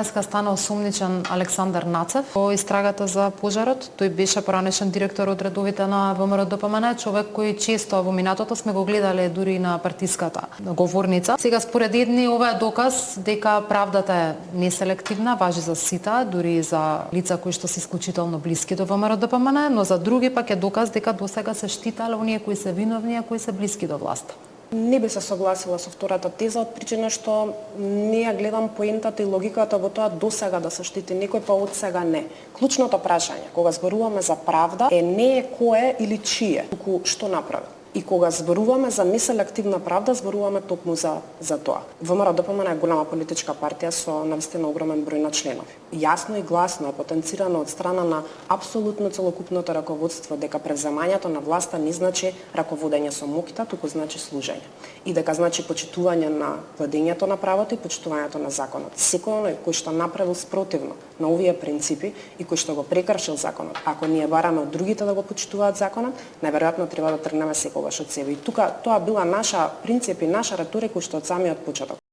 Денеска стана осумничен Александар Нацев во истрагата за пожарот. Тој беше поранешен директор од редовите на ВМРО-ДПМН, човек кој често во минатото сме го гледале дури на партиската говорница. Сега според едни ова е доказ дека правдата е неселективна, важи за сите, дури и за лица кои што се исклучително блиски до ВМРО-ДПМН, но за други пак е доказ дека досега се штитале оние кои се виновни, а кои се блиски до власта. Не би се согласила со втората теза од причина што не ја гледам поентата и логиката во тоа досега да се штити некој, па од сега не. Клучното прашање кога зборуваме за правда не е кое или чие, туку што направи. И кога зборуваме за неселективна правда, зборуваме токму за тоа. ВМРО-ДПМН е голема политичка партија со навистина огромен број на членови. Јасно и гласно е потенцирано од страна на апсолутно целокупното раководство дека превземањето на власта не значи раководење со мокита, туку значи служење. И дека значи почитување на владењето на правото и почитувањето на законот. Секој кој што направил спротивно на овие принципи и кој што го прекршил законот, ако ние бараме од другите да го почитуваат законот, најверојатно треба да тргнеме секогаш од себе. И тука тоа била наша принцип и наша реторика уште од самиот почеток.